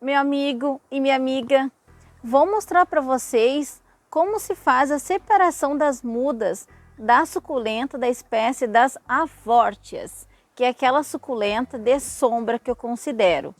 meu amigo e minha amiga, vou mostrar para vocês como se faz a separação das mudas da suculenta da espécie das avórtias, que é aquela suculenta de sombra que eu considero.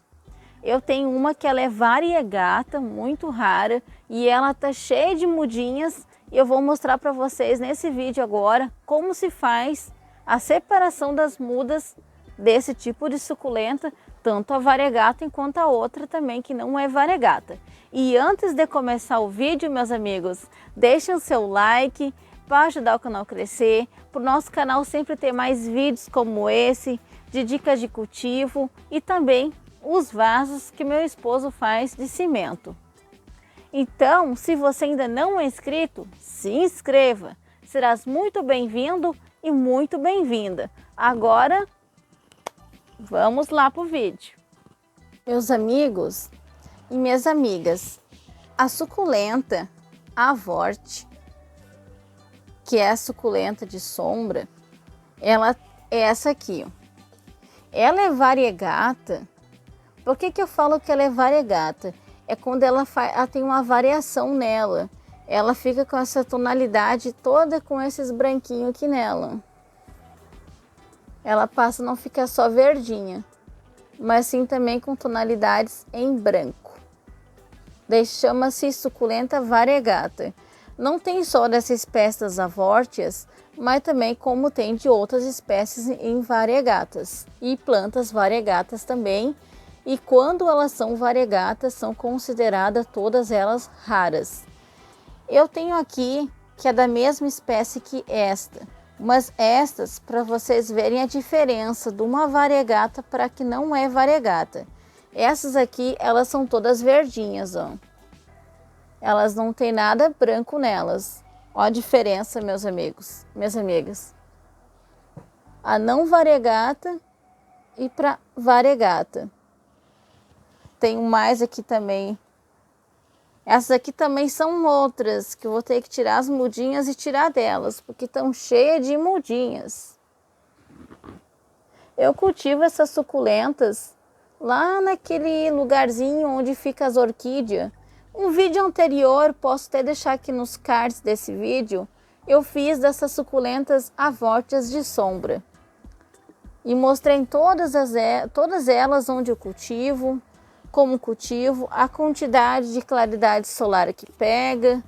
Eu tenho uma que ela é variegata, muito rara, e ela tá cheia de mudinhas, e eu vou mostrar para vocês nesse vídeo agora como se faz a separação das mudas desse tipo de suculenta, tanto a variegata quanto a outra também que não é variegata. E antes de começar o vídeo, meus amigos, deixem o seu like para ajudar o canal a crescer, para o nosso canal sempre ter mais vídeos como esse, de dicas de cultivo e também os vasos que meu esposo faz de cimento. Então, se você ainda não é inscrito, se inscreva. Serás muito bem-vindo e muito bem-vinda. Agora, vamos lá para o vídeo. Meus amigos e minhas amigas, a suculenta Avort, que é a suculenta de sombra, ela é essa aqui, ó. Ela é variegata. Por que eu falo que ela é variegata? É quando ela tem uma variação nela. Ela fica com essa tonalidade toda com esses branquinhos aqui nela. Ela passa a não ficar só verdinha, mas sim também com tonalidades em branco. Daí chama-se suculenta variegata. Não tem só dessa espécie das avórtias, mas também como tem de outras espécies em variegatas e plantas variegatas também. E quando elas são variegatas, são consideradas todas elas raras. Eu tenho aqui que é da mesma espécie que esta, mas estas, para vocês verem a diferença de uma variegata para que não é variegata. Essas aqui, elas são todas verdinhas, ó. Elas não tem nada branco nelas. Ó a diferença, meus amigos, minhas amigas. A não variegata e para variegata. Tenho mais aqui também. Essas aqui também são outras, que eu vou ter que tirar as mudinhas e tirar delas, porque estão cheias de mudinhas. Eu cultivo essas suculentas lá naquele lugarzinho onde fica as orquídeas. Um vídeo anterior, posso até deixar aqui nos cards desse vídeo, eu fiz dessas suculentas avórtias de sombra. E mostrei todas elas onde eu cultivo, como cultivo, a quantidade de claridade solar que pega.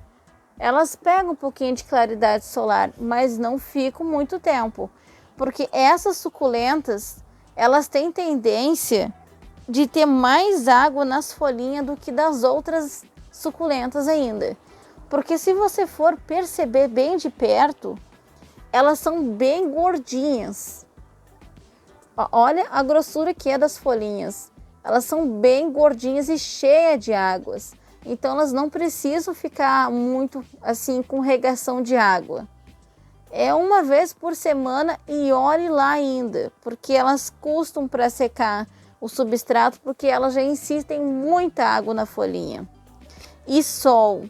Elas pegam um pouquinho de claridade solar, mas não ficam muito tempo, porque essas suculentas, elas têm tendência de ter mais água nas folhinhas do que das outras suculentas ainda. Porque se você for perceber bem de perto, elas são bem gordinhas. Olha a grossura que é das folhinhas. Elas são bem gordinhas e cheias de águas. Então elas não precisam ficar muito assim com regação de água. É uma vez por semana e olhe lá ainda, porque elas custam para secar o substrato, porque elas já insistem muita água na folhinha. E sol.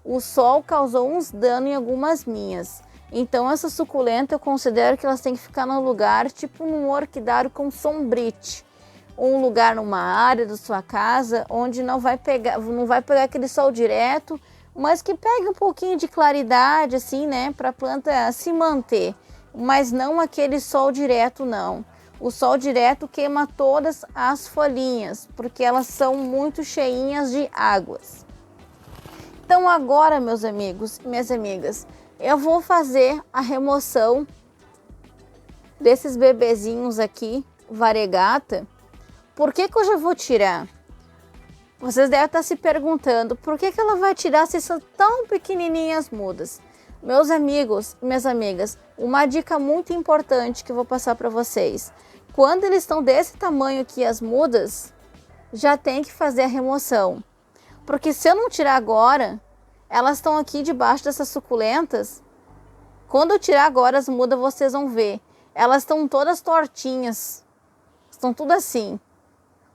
O sol causou uns danos em algumas minhas. Então essa suculenta eu considero que elas têm que ficar num lugar tipo num orquidário com sombrite. Um lugar numa área da sua casa onde não vai pegar aquele sol direto, mas que pegue um pouquinho de claridade assim, né, para a planta se manter, mas não aquele sol direto não. O sol direto queima todas as folhinhas, porque elas são muito cheinhas de águas. Então agora, meus amigos e minhas amigas, eu vou fazer a remoção desses bebezinhos aqui, variegata. Por que eu já vou tirar? Vocês devem estar se perguntando, por que ela vai tirar se são tão pequenininhas mudas? Meus amigos e minhas amigas, uma dica muito importante que eu vou passar para vocês. Quando eles estão desse tamanho aqui, as mudas, já tem que fazer a remoção. Porque se eu não tirar agora, elas estão aqui debaixo dessas suculentas. Quando eu tirar agora as mudas, vocês vão ver. Elas estão todas tortinhas. Estão tudo assim.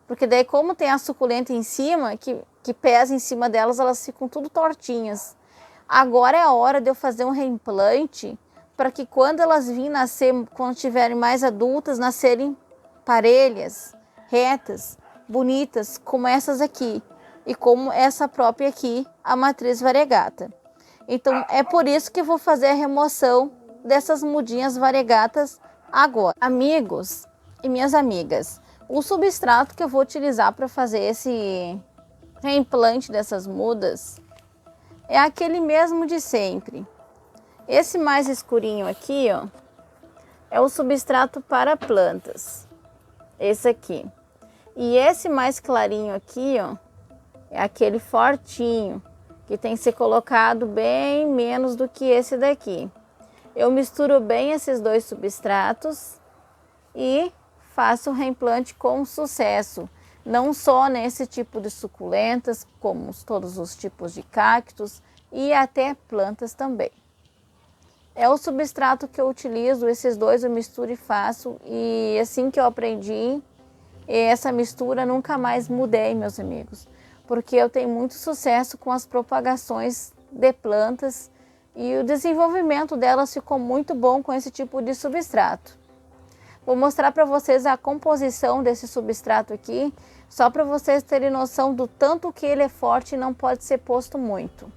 Porque daí como tem a suculenta em cima, que pesa em cima delas, elas ficam tudo tortinhas. Agora é a hora de eu fazer um reimplante, para que quando elas virem nascer, quando estiverem mais adultas, nascerem parelhas, retas. bonitas como essas aqui e como essa própria aqui, a matriz variegata. Então é por isso que eu vou fazer a remoção dessas mudinhas variegatas agora. Amigos e minhas amigas, o substrato que eu vou utilizar para fazer esse reimplante dessas mudas é aquele mesmo de sempre. Esse mais escurinho aqui, ó, é o substrato para plantas. Esse aqui. E esse mais clarinho aqui, ó, é aquele fortinho, que tem que ser colocado bem menos do que esse daqui. Eu misturo bem esses dois substratos e faço o reimplante com sucesso. Não só nesse tipo de suculentas, como todos os tipos de cactos e até plantas também. É o substrato que eu utilizo, esses dois eu misturo e faço. E assim que eu aprendi, essa mistura nunca mais mudei, meus amigos. Porque eu tenho muito sucesso com as propagações de plantas e o desenvolvimento delas ficou muito bom com esse tipo de substrato. Vou mostrar para vocês a composição desse substrato aqui, só para vocês terem noção do tanto que ele é forte e não pode ser posto muito.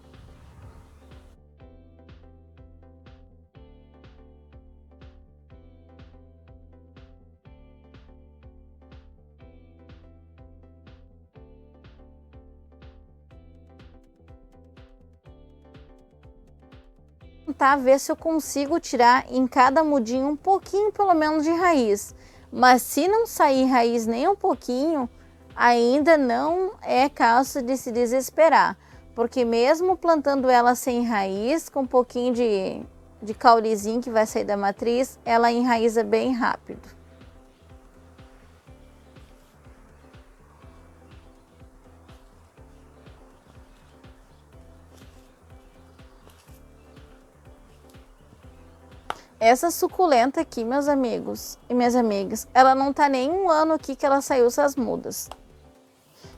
Tentar ver se eu consigo tirar em cada mudinho um pouquinho pelo menos de raiz, mas se não sair raiz nem um pouquinho, ainda não é caso de se desesperar, porque mesmo plantando ela sem raiz, com um pouquinho de caulizinho que vai sair da matriz, ela enraiza bem rápido. Essa suculenta aqui, meus amigos e minhas amigas, ela não tá nem um ano aqui que ela saiu essas mudas.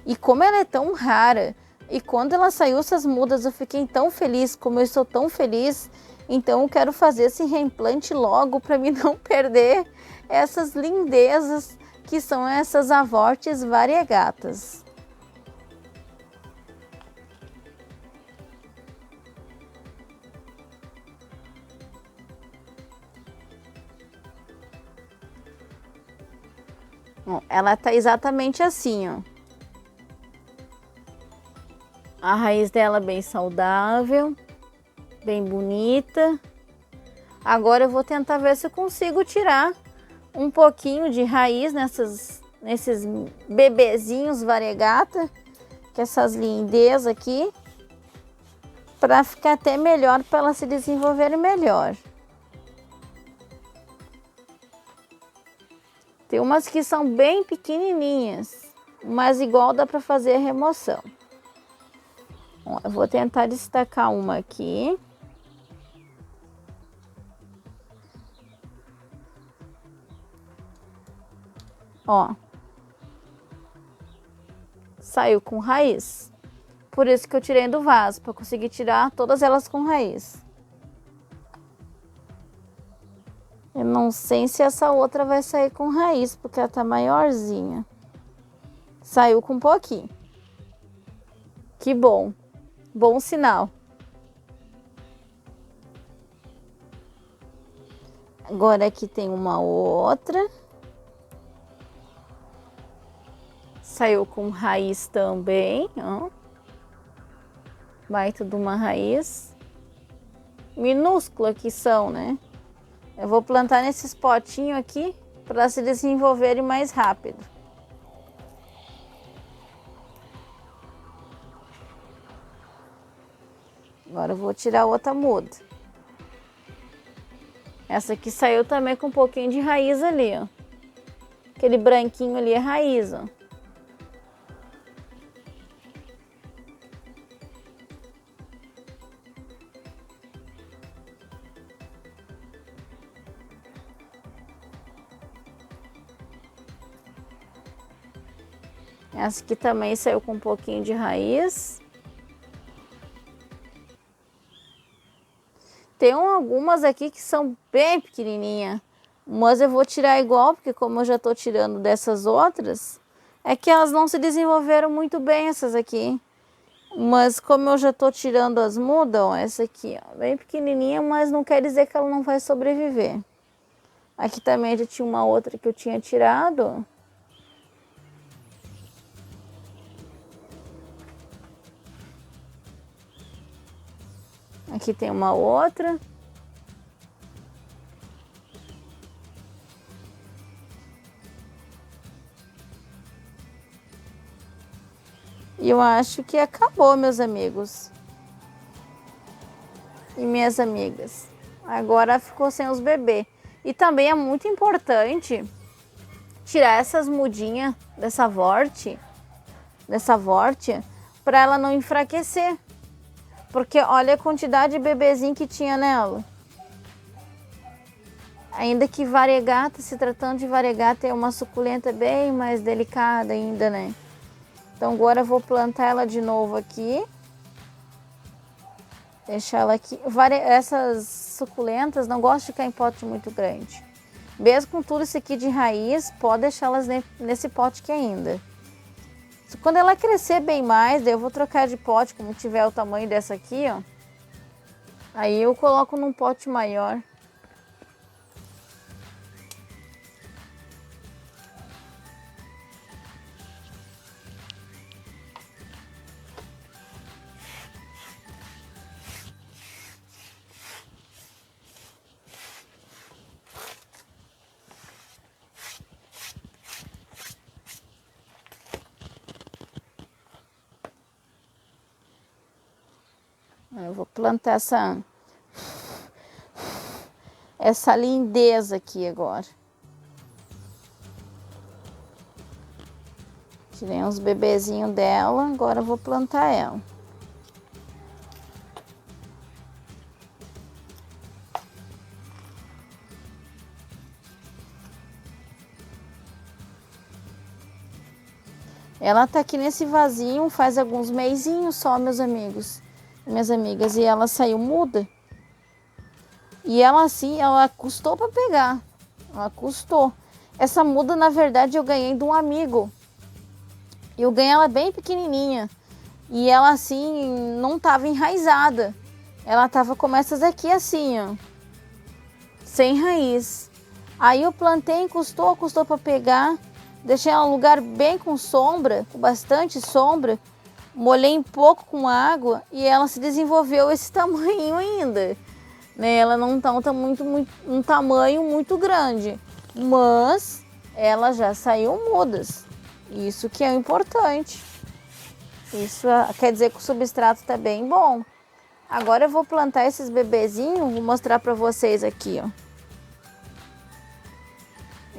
E como ela é tão rara, e quando ela saiu essas mudas eu fiquei tão feliz, como eu estou tão feliz, então eu quero fazer esse reimplante logo para mim não perder essas lindezas que são essas avortes variegatas. Ela tá exatamente assim, ó. A raiz dela bem saudável, bem bonita. Agora eu vou tentar ver se eu consigo tirar um pouquinho de raiz nesses bebezinhos variegata, que essas lindezas aqui, para ficar até melhor, para elas se desenvolverem melhor. Tem umas que são bem pequenininhas, mas igual dá para fazer a remoção. Ó, eu vou tentar destacar uma aqui. Ó. Saiu com raiz. Por isso que eu tirei do vaso, para conseguir tirar todas elas com raiz. Eu não sei se essa outra vai sair com raiz, porque ela tá maiorzinha. Saiu com um pouquinho. Que bom. Bom sinal. Agora aqui tem uma outra. Saiu com raiz também, ó. Baita de uma raiz. Minúscula que são, né? Eu vou plantar nesses potinhos aqui para se desenvolverem mais rápido. Agora eu vou tirar outra muda. Essa aqui saiu também com um pouquinho de raiz ali, ó. Aquele branquinho ali é raiz, ó. Essa aqui também saiu com um pouquinho de raiz. Tem algumas aqui que são bem pequenininhas. Mas eu vou tirar igual, porque como eu já tô tirando dessas outras, É que elas não se desenvolveram muito bem, essas aqui. Mas como eu já tô tirando as mudas, ó, essa aqui, ó, bem pequenininha, mas não quer dizer que ela não vai sobreviver. Aqui também já tinha uma outra que eu tinha tirado. Aqui tem uma outra. E eu acho que acabou, meus amigos. E minhas amigas. Agora ficou sem os bebês. E também é muito importante tirar essas mudinhas dessa vorte, para ela não enfraquecer. Porque olha a quantidade de bebezinho que tinha nela. Ainda que variegata, se tratando de variegata, é uma suculenta bem mais delicada ainda, né? Então agora eu vou plantar ela de novo aqui. Deixar ela aqui. Essas suculentas não gostam de ficar em pote muito grande. Mesmo com tudo isso aqui de raiz, pode deixá-las nesse pote aqui ainda. Quando ela crescer bem mais, daí eu vou trocar de pote, como tiver o tamanho dessa aqui, ó. Aí eu coloco num pote maior. Eu vou plantar essa lindeza aqui agora. Tirei uns bebezinhos dela, agora eu vou plantar ela. Ela tá aqui nesse vasinho faz alguns meizinhos só, meus amigos, minhas amigas, e ela saiu muda. E ela assim, ela custou para pegar. Ela custou. Essa muda, na verdade, eu ganhei de um amigo. Eu ganhei ela bem pequenininha. E ela assim, não tava enraizada. Ela tava como essas aqui assim, ó. Sem raiz. Aí eu plantei, custou para pegar. Deixei ela em um lugar bem com sombra, com bastante sombra. Molhei um pouco com água e ela se desenvolveu esse tamanho ainda. Né? Ela não tá um tamanho muito grande, mas ela já saiu mudas. Isso que é importante. Isso quer dizer que o substrato tá bem bom. Agora eu vou plantar esses bebezinhos, vou mostrar para vocês aqui, ó.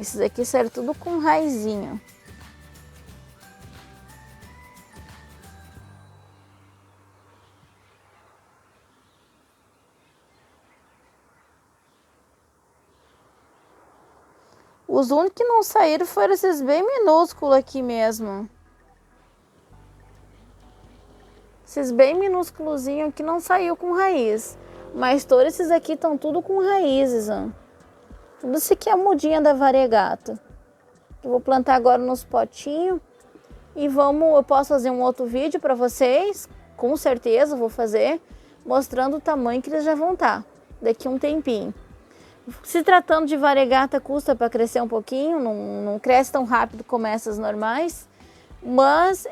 Esses aqui saíram tudo com raizinho. Os únicos que não saíram foram esses bem minúsculos aqui mesmo. Esses bem minúsculozinhos aqui não saiu com raiz. Mas todos esses aqui estão tudo com raízes, ó. Tudo isso aqui é a mudinha da variegata. Eu vou plantar agora nos potinhos. E eu posso fazer um outro vídeo para vocês. Com certeza vou fazer. Mostrando o tamanho que eles já vão estar. Daqui a um tempinho. Se tratando de variegata, custa para crescer um pouquinho, não cresce tão rápido como essas normais, mas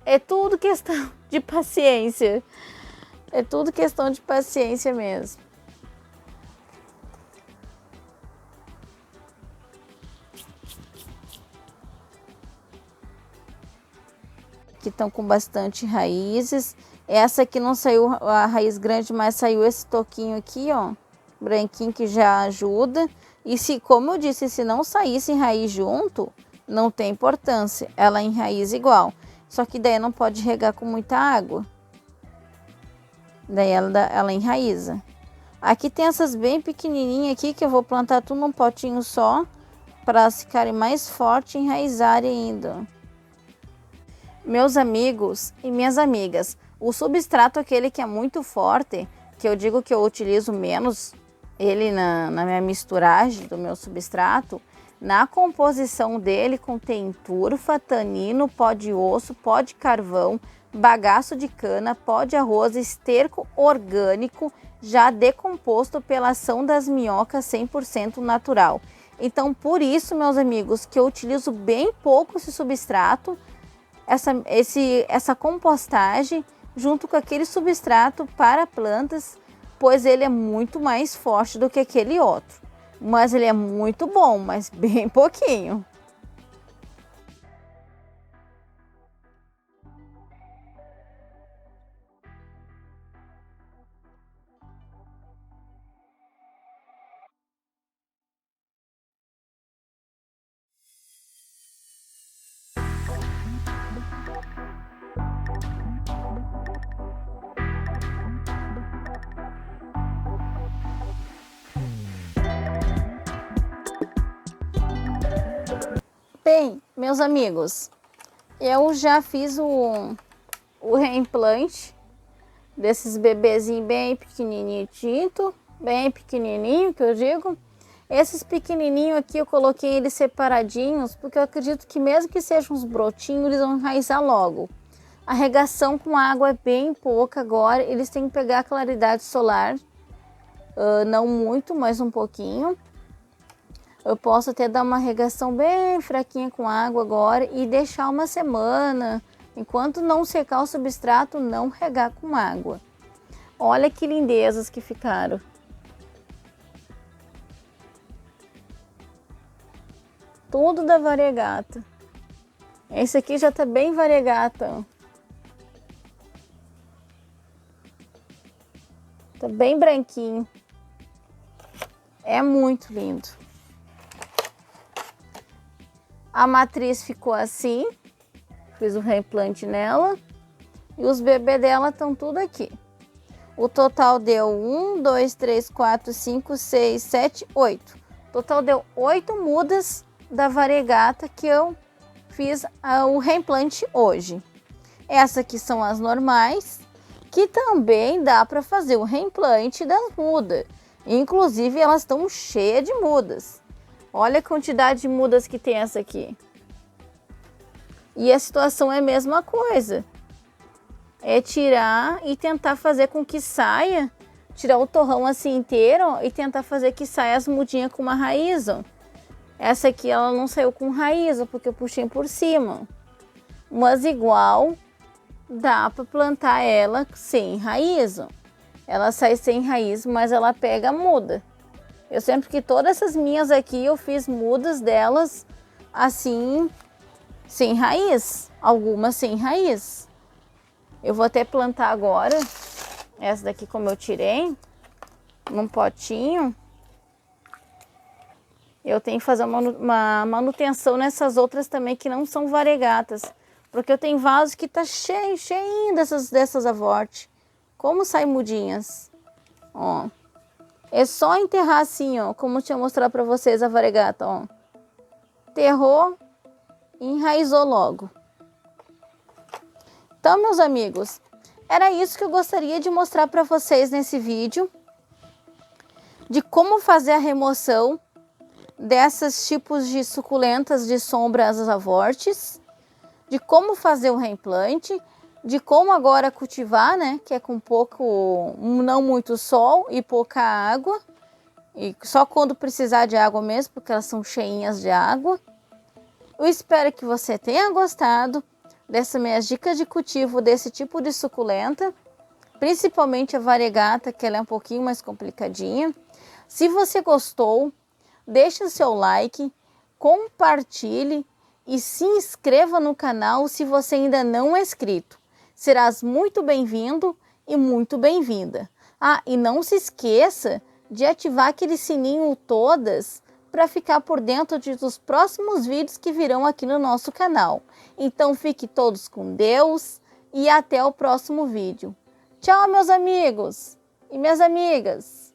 é tudo questão de paciência. É tudo questão de paciência mesmo. Que estão com bastante raízes. Essa aqui não saiu a raiz grande, mas saiu esse toquinho aqui, ó. Branquinho, que já ajuda. E se, como eu disse, se não saísse em raiz junto, não tem importância. Ela enraiza igual. Só que daí não pode regar com muita água. Daí ela enraiza. Aqui tem essas bem pequenininhas aqui que eu vou plantar tudo num potinho só. Para elas ficarem mais fortes e enraizarem ainda. Meus amigos e minhas amigas, o substrato aquele que é muito forte, que eu digo que eu utilizo menos ele na minha misturagem do meu substrato, Na composição dele contém turfa, tanino, pó de osso, pó de carvão, bagaço de cana, pó de arroz, esterco orgânico, já decomposto pela ação das minhocas 100% natural. Então, por isso, meus amigos, que eu utilizo bem pouco esse substrato, essa compostagem, junto com aquele substrato para plantas, pois ele é muito mais forte do que aquele outro. Mas ele é muito bom, mas bem pouquinho. Bem, meus amigos, eu já fiz o reimplante desses bebezinhos bem pequenininho tinto, bem pequenininho que eu digo. Esses pequenininhos aqui eu coloquei eles separadinhos, porque eu acredito que mesmo que sejam uns brotinhos, eles vão enraizar logo. A regação com água é bem pouca agora, eles têm que pegar a claridade solar, não muito, mas um pouquinho. Eu posso até dar uma regação bem fraquinha com água agora e deixar uma semana. Enquanto não secar o substrato, não regar com água. Olha que lindezas que ficaram. Tudo da variegata. Esse aqui já tá bem variegata. Tá bem branquinho. É muito lindo. A matriz ficou assim, fiz o reimplante nela e os bebês dela estão tudo aqui. O total deu 1, 2, 3, 4, 5, 6, 7, 8. O total deu 8 mudas da variegata que eu fiz o reimplante hoje. Essas aqui são as normais, que também dá para fazer o reimplante das mudas. Inclusive elas estão cheias de mudas. Olha a quantidade de mudas que tem essa aqui. E a situação é a mesma coisa. É tirar e tentar fazer com que saia, tirar o torrão assim inteiro e tentar fazer que saia as mudinhas com uma raiz. Ó. Essa aqui ela não saiu com raiz, ó, porque eu puxei por cima. Mas igual dá para plantar ela sem raiz. Ó. Ela sai sem raiz, mas ela pega muda. Eu sempre que todas essas minhas aqui eu fiz mudas delas assim, sem raiz. Algumas sem raiz. Eu vou até plantar agora. Essa daqui como eu tirei, num potinho. Eu tenho que fazer uma manutenção nessas outras também que não são variegatas. Porque eu tenho vaso que tá cheio dessas avorte. Como sai mudinhas. Ó. É só enterrar assim, ó, como eu tinha mostrado para vocês a variegata, ó. Enterrou e enraizou logo. Então, meus amigos, era isso que eu gostaria de mostrar para vocês nesse vídeo. De como fazer a remoção desses tipos de suculentas de sombras avortes. De como fazer o reimplante. De como agora cultivar, né, que é com pouco, não muito sol e pouca água, e só quando precisar de água mesmo, porque elas são cheinhas de água. Eu espero que você tenha gostado dessas minhas dicas de cultivo desse tipo de suculenta, principalmente a variegata, que ela é um pouquinho mais complicadinha. Se você gostou, deixe o seu like, compartilhe e se inscreva no canal se você ainda não é inscrito. Serás muito bem-vindo e muito bem-vinda. Ah, e não se esqueça de ativar aquele sininho todas para ficar por dentro dos próximos vídeos que virão aqui no nosso canal. Então fiquem todos com Deus e até o próximo vídeo. Tchau, meus amigos e minhas amigas!